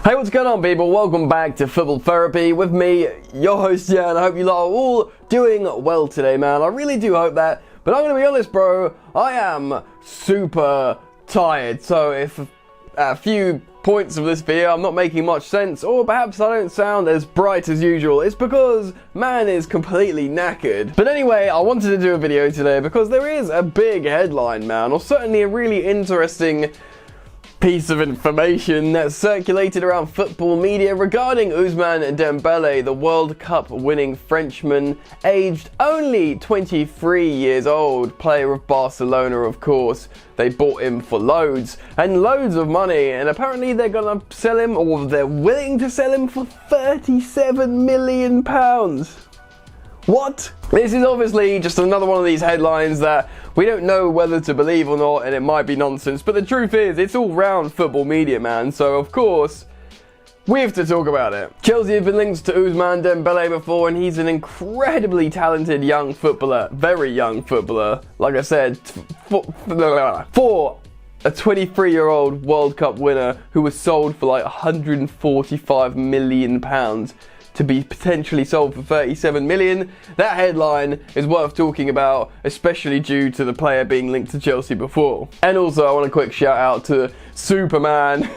Hey, what's going on, people? Welcome back to Football Therapy with me, your host, Jan. I hope you lot are all doing well today, man. I really do hope that. But I'm going to be honest, bro. I am super tired. So if a few points of this video I'm not making much sense, or perhaps I don't sound as bright as usual, it's because man is completely knackered. But anyway, I wanted to do a video today because there is a big headline, man, or certainly a really interesting piece of information that's circulated around football media regarding Ousmane Dembele, the World Cup winning Frenchman, aged only 23 years old, player of Barcelona, of course. They bought him for loads and loads of money, and apparently they're gonna sell him, or they're willing to sell him, for £37 million. What? This is obviously just another one of these headlines that we don't know whether to believe or not, and it might be nonsense, but the truth is, it's all round football media, man, so of course, we have to talk about it. Chelsea have been linked to Ousmane Dembele before, and he's an incredibly talented young footballer, very young footballer, like I said, for a 23-year-old World Cup winner who was sold for like £145 million. To be potentially sold for 37 million. That headline is worth talking about, especially due to the player being linked to Chelsea before. And also I want a quick shout out to Superman,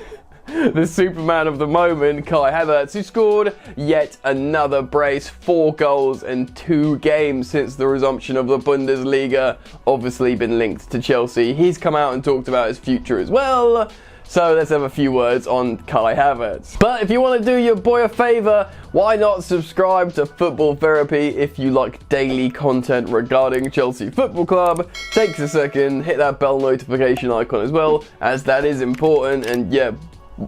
the Superman of the moment, Kai Havertz, who scored yet another brace, 4 goals in 2 games since the resumption of the Bundesliga. Obviously been linked to Chelsea. He's come out and talked about his future as well. So let's have a few words on Kai Havertz. But if you want to do your boy a favour, why not subscribe to Football Therapy if you like daily content regarding Chelsea Football Club. Takes a second, hit that bell notification icon as well, as that is important. And yeah,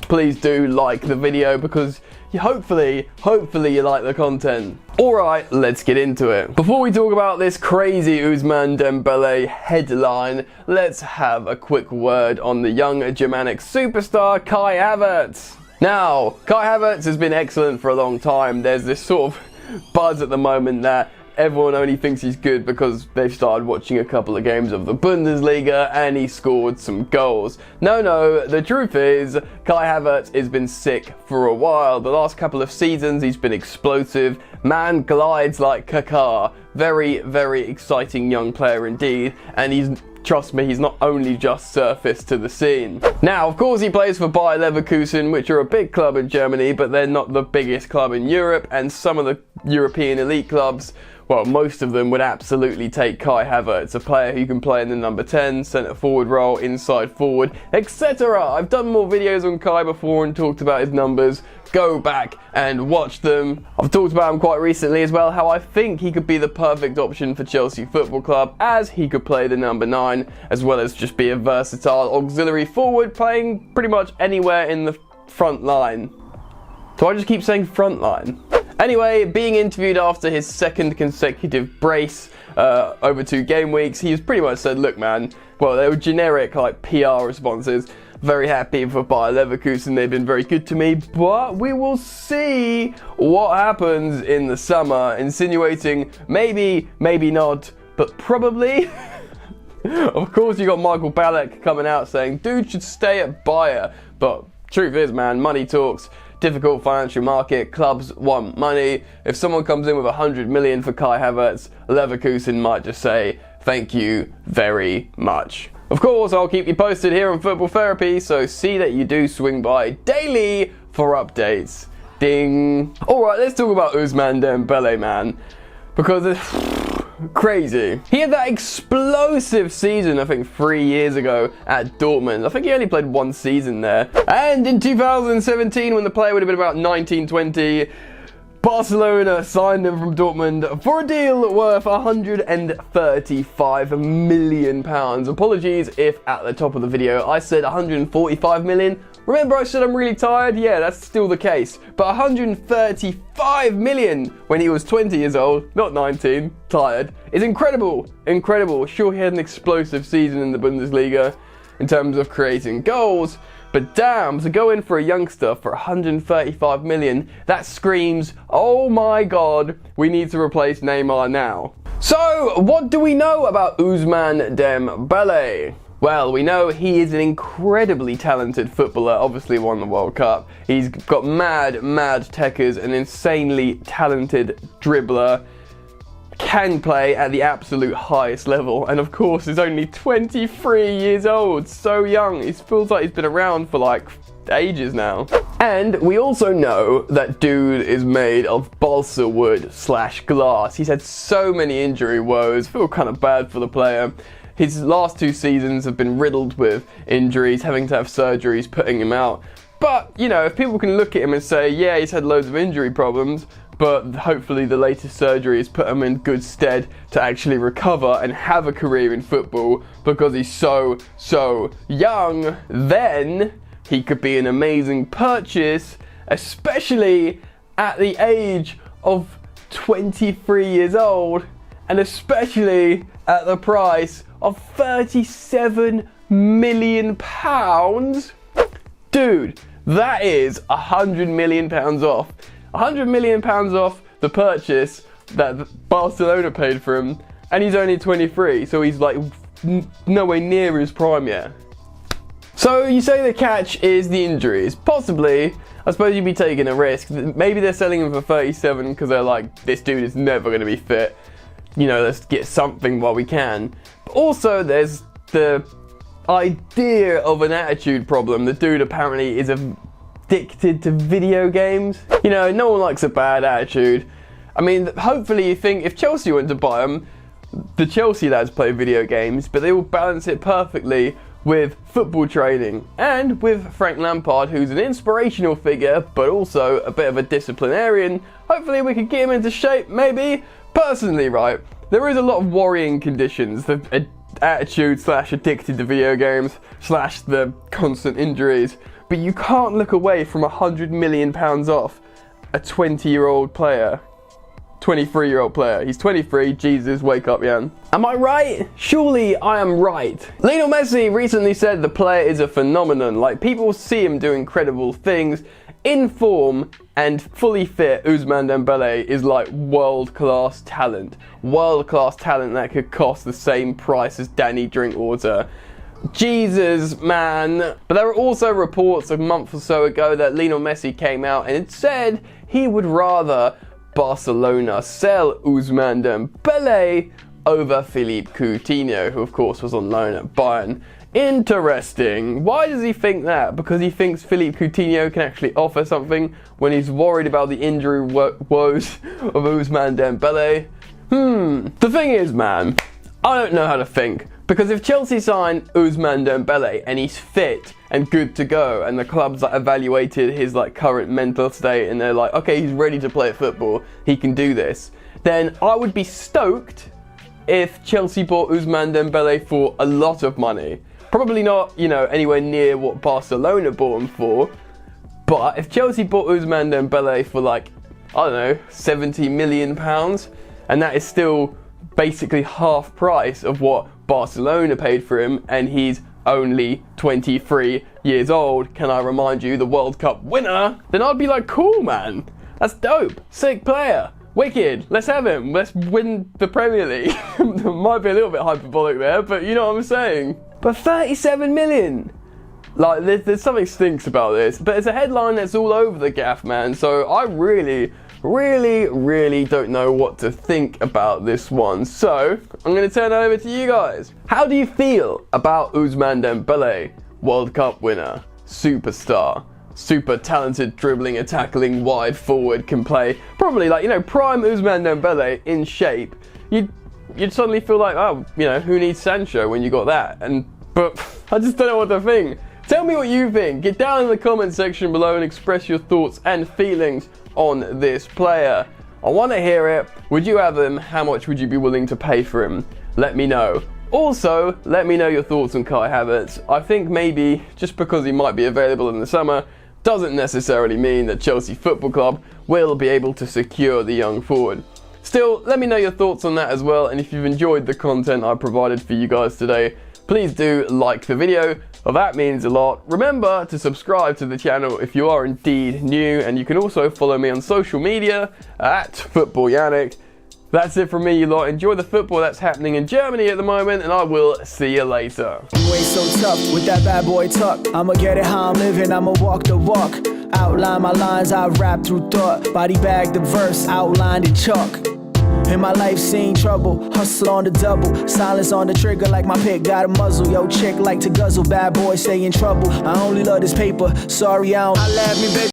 please do like the video because hopefully you like the content. Alright, let's get into it. Before we talk about this crazy Ousmane Dembele headline, let's have a quick word on the young Germanic superstar Kai Havertz. Now, Kai Havertz has been excellent for a long time. There's this sort of buzz at the moment that everyone only thinks he's good because they've started watching a couple of games of the Bundesliga and he scored some goals. No, the truth is, Kai Havertz has been sick for a while. The last couple of seasons, he's been explosive. Man glides like Kaká. Very, very exciting young player indeed. And trust me, he's not only just surfaced to the scene. Now, of course, he plays for Bayer Leverkusen, which are a big club in Germany, but they're not the biggest club in Europe, and some of the European elite clubs, well, most of them would absolutely take Kai Havertz, a player who can play in the number 10, centre forward role, inside forward, etc. I've done more videos on Kai before and talked about his numbers. Go back and watch them. I've talked about him quite recently as well, how I think he could be the perfect option for Chelsea Football Club, as he could play the number 9, as well as just be a versatile auxiliary forward, playing pretty much anywhere in the front line. Do I just keep saying front line? Anyway, being interviewed after his second consecutive brace over 2 game weeks, he's pretty much said, look man, well, they were generic like PR responses. Very happy for Bayer Leverkusen, they've been very good to me, but we will see what happens in the summer, insinuating maybe not, but probably. Of course you got Michael Ballack coming out saying, dude should stay at Bayer, but truth is, man, money talks. Difficult financial market, clubs want money. If someone comes in with 100 million for Kai Havertz, Leverkusen might just say, thank you very much. Of course, I'll keep you posted here on Football Therapy, so see that you do swing by daily for updates. Ding. Alright, let's talk about Ousmane Dembele, man, because it's crazy. He had that explosive season, I think 3 years ago at Dortmund. I think he only played 1 season there. And in 2017, when the player would have been about 19, 20, Barcelona signed him from Dortmund for a deal worth £135 million. Apologies if at the top of the video I said 145 million. Remember I said I'm really tired? Yeah, that's still the case. But 135 million when he was 20 years old, not 19, tired, is incredible. Incredible. Sure, he had an explosive season in the Bundesliga in terms of creating goals, but damn, to go in for a youngster for 135 million, that screams, oh my god, we need to replace Neymar now. So, what do we know about Ousmane Dembele? Well, we know he is an incredibly talented footballer, obviously won the World Cup. He's got mad techers, an insanely talented dribbler, can play at the absolute highest level, and of course is only 23 years old, so young. He feels like he's been around for like ages now. And we also know that dude is made of balsa wood / glass. He's had so many injury woes, feel kind of bad for the player. His last 2 seasons have been riddled with injuries, having to have surgeries, putting him out. But, you know, if people can look at him and say, yeah, he's had loads of injury problems, but hopefully the latest surgery has put him in good stead to actually recover and have a career in football because he's so young, then he could be an amazing purchase, especially at the age of 23 years old, and especially at the price of £37 million. Dude, that is £100 million off. £100 million off the purchase that Barcelona paid for him, and he's only 23, so he's like nowhere near his prime yet. So you say the catch is the injuries. Possibly, I suppose you'd be taking a risk. Maybe they're selling him for 37 because they're like, this dude is never going to be fit. You know, let's get something while we can. But also, there's the idea of an attitude problem. The dude apparently is addicted to video games. You know, no one likes a bad attitude. I mean, hopefully you think if Chelsea went to buy him, the Chelsea lads play video games, but they will balance it perfectly with football training and with Frank Lampard, who's an inspirational figure but also a bit of a disciplinarian. Hopefully we could get him into shape, maybe. Personally, right, there is a lot of worrying conditions, the attitude / addicted to video games / the constant injuries, but you can't look away from £100 million off a 20-year-old player. 23-year-old player. He's 23. Jesus, wake up, Jan. Am I right? Surely I am right. Lionel Messi recently said the player is a phenomenon. Like, people see him do incredible things. In form and fully fit, Ousmane Dembele is like world-class talent. World-class talent that could cost the same price as Danny Drinkwater. Jesus, man. But there were also reports a month or so ago that Lionel Messi came out and it said he would rather Barcelona sell Ousmane Dembele over Philippe Coutinho, who of course was on loan at Bayern. Interesting. Why does he think that? Because he thinks Philippe Coutinho can actually offer something when he's worried about the injury woes of Ousmane Dembele? The thing is, man, I don't know how to think. Because if Chelsea sign Ousmane Dembele and he's fit and good to go, and the club's like evaluated his like current mental state and they're like, okay, he's ready to play football, he can do this, then I would be stoked if Chelsea bought Ousmane Dembele for a lot of money. Probably not, you know, anywhere near what Barcelona bought him for, but if Chelsea bought Ousmane Dembele for like, I don't know, £70 million, and that is still basically half price of what Barcelona paid for him, and he's only 23 years old, can I remind you, the World Cup winner, then I'd be like, cool, man, that's dope, sick player, wicked, let's have him, let's win the Premier League. Might be a little bit hyperbolic there, but you know what I'm saying. But 37 million, like there's something stinks about this, but it's a headline that's all over the gaff, man, so I really don't know what to think about this one. So I'm going to turn it over to you guys. How do you feel about Ousmane Dembele, World Cup winner, superstar, super talented dribbling and tackling wide forward, can play probably like, you know, prime Ousmane Dembele in shape? You'd suddenly feel like, oh, you know, who needs Sancho when you got that? But I just don't know what to think. Tell me what you think. Get down in the comment section below and express your thoughts and feelings on this player. I want to hear it. Would you have him? How much would you be willing to pay for him? Let me know. Also, let me know your thoughts on Kai Havertz. I think maybe just because he might be available in the summer doesn't necessarily mean that Chelsea Football Club will be able to secure the young forward. Still, let me know your thoughts on that as well, and if you've enjoyed the content I provided for you guys today, please do like the video. Well, that means a lot. Remember to subscribe to the channel if you are indeed new, and you can also follow me on social media at Football Yannick. That's it from me, you lot. Enjoy the football that's happening in Germany at the moment, and I will see you later. You ain't so tough with that bad boy tuck. I'ma get it how I'm living, I'ma walk the walk. Outline my lines, I rap through thought. Body bag the verse, outlined in chalk. In my life seen trouble, hustle on the double. Silence on the trigger like my pick got a muzzle. Yo, chick like to guzzle, bad boy stay in trouble. I only love this paper, sorry I don't. I laugh me, baby.